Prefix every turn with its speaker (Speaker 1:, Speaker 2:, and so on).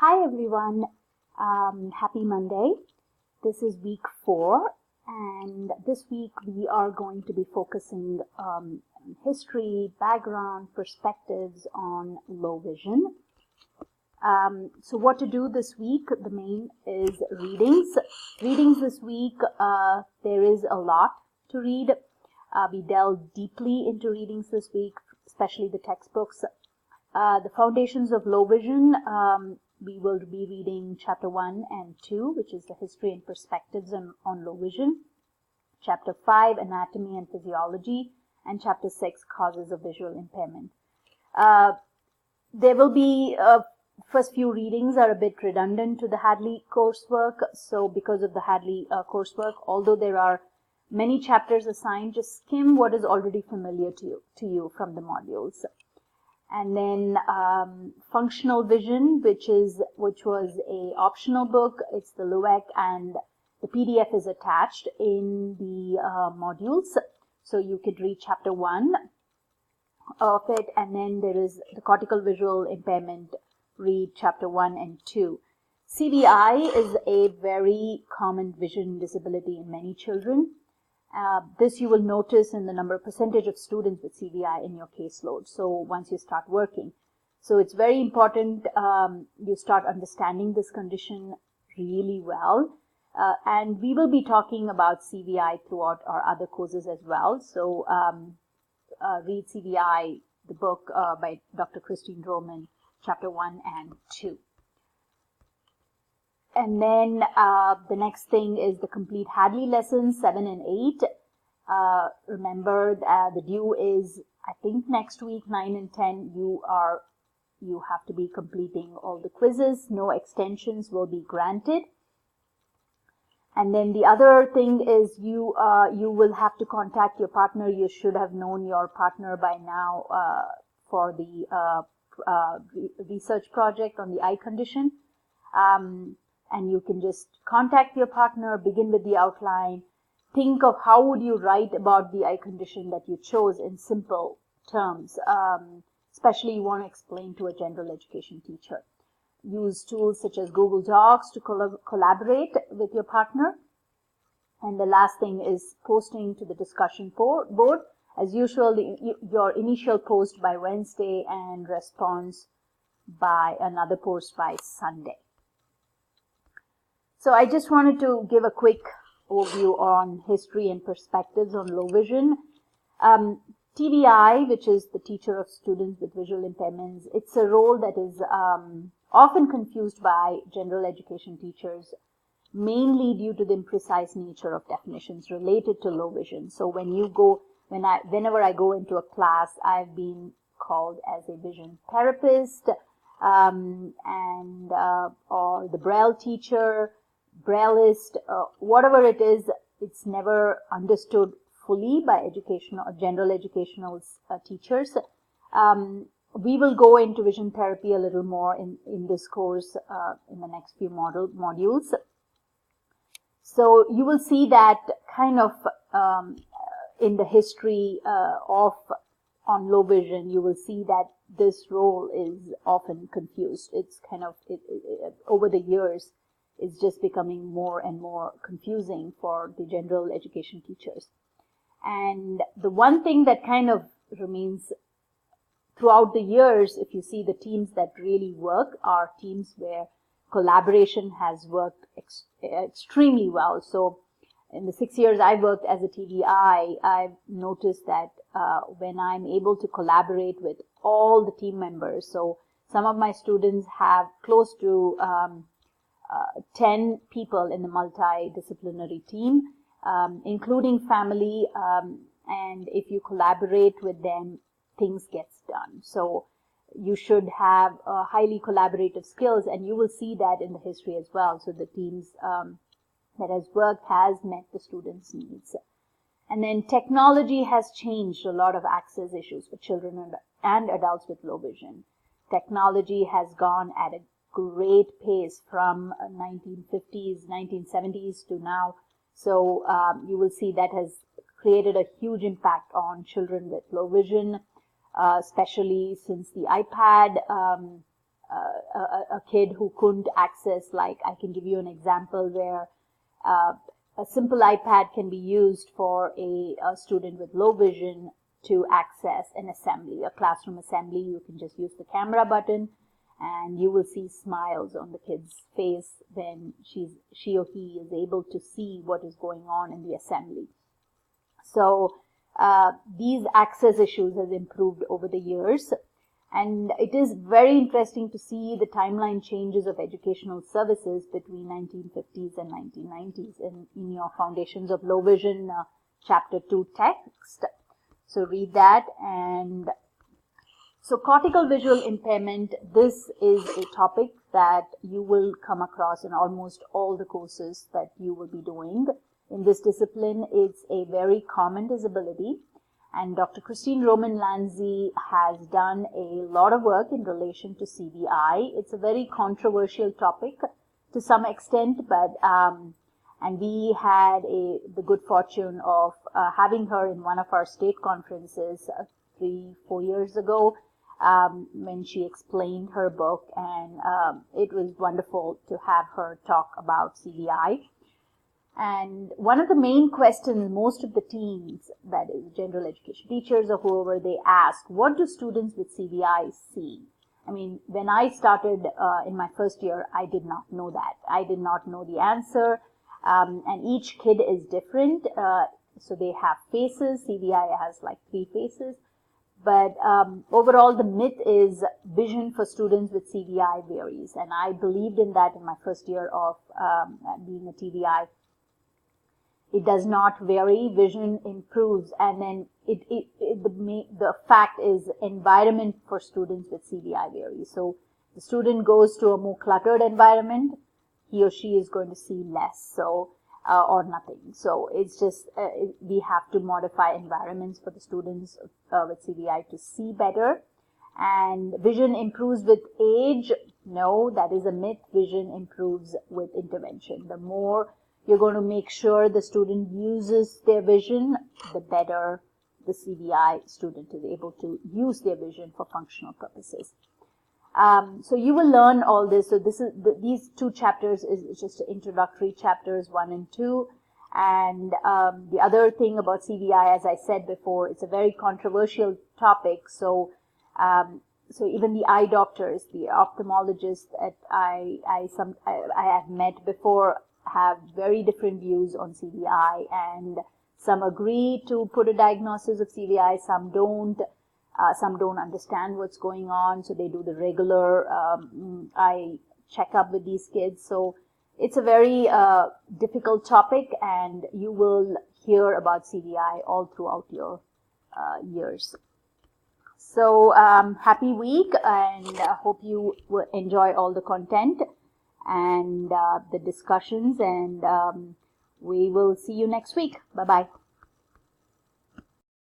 Speaker 1: Hi everyone, happy Monday. This is week 4 and this week we are going to be focusing on history, background, perspectives on low vision. So what to do this week? The main is readings. Readings this week, there is a lot to read. We delve deeply into readings this week, especially the textbooks. The Foundations of Low Vision, we will be reading Chapter 1 and 2, which is the history and perspectives on low vision. Chapter 5, Anatomy and Physiology, and Chapter 6, Causes of Visual Impairment. There will be, first few readings are a bit redundant to the Hadley coursework, so because of the Hadley coursework, although there are many chapters assigned, just skim what is already familiar to you from the modules. And then Functional Vision, which was a optional book. It's the LUEC, and the PDF is attached in the modules. So you could read Chapter 1 of it, and then there is the Cortical Visual Impairment, read Chapter 1 and 2. CVI is a very common vision disability in many children. This you will notice in the percentage of students with CVI in your caseload. So once you start working. So it's very important you start understanding this condition really well. And we will be talking about CVI throughout our other courses as well. So read CVI, the book by Dr. Christine Roman, Chapter 1 and 2. And then the next thing is the complete Hadley lessons, 7 and 8. Remember the due is, I think, next week, 9 and 10. You have to be completing all the quizzes. No extensions will be granted. And then the other thing is you will have to contact your partner. You should have known your partner by now for the research project on the eye condition. And you can just contact your partner, begin with the outline, think of how would you write about the eye condition that you chose in simple terms, especially you want to explain to a general education teacher. Use tools such as Google Docs to collaborate with your partner. And the last thing is posting to the discussion board. As usual, your initial post by Wednesday and response by another post by Sunday. So I just wanted to give a quick overview on history and perspectives on low vision. TVI, which is the teacher of students with visual impairments, it's a role that is often confused by general education teachers, mainly due to the imprecise nature of definitions related to low vision. So whenever I go into a class, I've been called as a vision therapist, or the Braille teacher, Brailleist, whatever it is, it's never understood fully by general educational teachers. We will go into vision therapy a little more in this course in the next few modules. So you will see that kind of in the history on low vision, you will see that this role is often confused. It's kind of, over the years, it's just becoming more and more confusing for the general education teachers. And the one thing that kind of remains throughout the years, if you see the teams that really work, are teams where collaboration has worked extremely well. So in the 6 years I've worked as a TVI, I've noticed that when I'm able to collaborate with all the team members, so some of my students have close to 10 people in the multidisciplinary team, including family, and if you collaborate with them, things gets done. So you should have highly collaborative skills, and you will see that in the history as well. So the teams that has worked has met the students' needs. And then technology has changed a lot of access issues for children and adults with low vision. Technology has gone at a great pace from 1950s, 1970s to now. So you will see that has created a huge impact on children with low vision, especially since the iPad a kid who couldn't access, like I can give you an example where a simple iPad can be used for a student with low vision to access an assembly, a classroom assembly. You can just use the camera button and you will see smiles on the kid's face when she or he is able to see what is going on in the assembly. So these access issues has improved over the years, and it is very interesting to see the timeline changes of educational services between 1950s and 1990s in your Foundations of Low Vision chapter 2 text. So read that. And so cortical visual impairment, this is a topic that you will come across in almost all the courses that you will be doing. In this discipline, it's a very common disability, and Dr. Christine Roman-Lanzi has done a lot of work in relation to CVI. It's a very controversial topic to some extent, but and we had the good fortune of having her in one of our state conferences 3-4 years ago when she explained her book, and it was wonderful to have her talk about CVI. And one of the main questions most of the teens, that is general education teachers or whoever, they ask, what do students with CVI see? I mean, when I started in my first year, I did not know that. I did not know the answer. And each kid is different. So they have faces. CVI has like 3 faces. But overall, the myth is vision for students with CVI varies. And I believed in that in my first year of being a TVI. It does not vary, vision improves, and then the fact is environment for students with CVI varies. So the student goes to a more cluttered environment, he or she is going to see less, so or nothing. So it's just we have to modify environments for the students with CVI to see better. And vision improves with age. No, that is a myth. Vision improves with intervention. The more you're going to make sure the student uses their vision, the better the CVI student is able to use their vision for functional purposes. So you will learn all this. So these 2 chapters is just introductory chapters 1 and 2. And the other thing about CVI, as I said before, it's a very controversial topic. So so even the eye doctors, the ophthalmologists that I have met before, have very different views on CVI, and some agree to put a diagnosis of CVI, some don't understand what's going on, so they do the regular eye checkup with these kids. So it's a very difficult topic, and you will hear about CVI all throughout your years. So happy week, and hope you will enjoy all the content and the discussions, and we will see you next week. Bye-bye.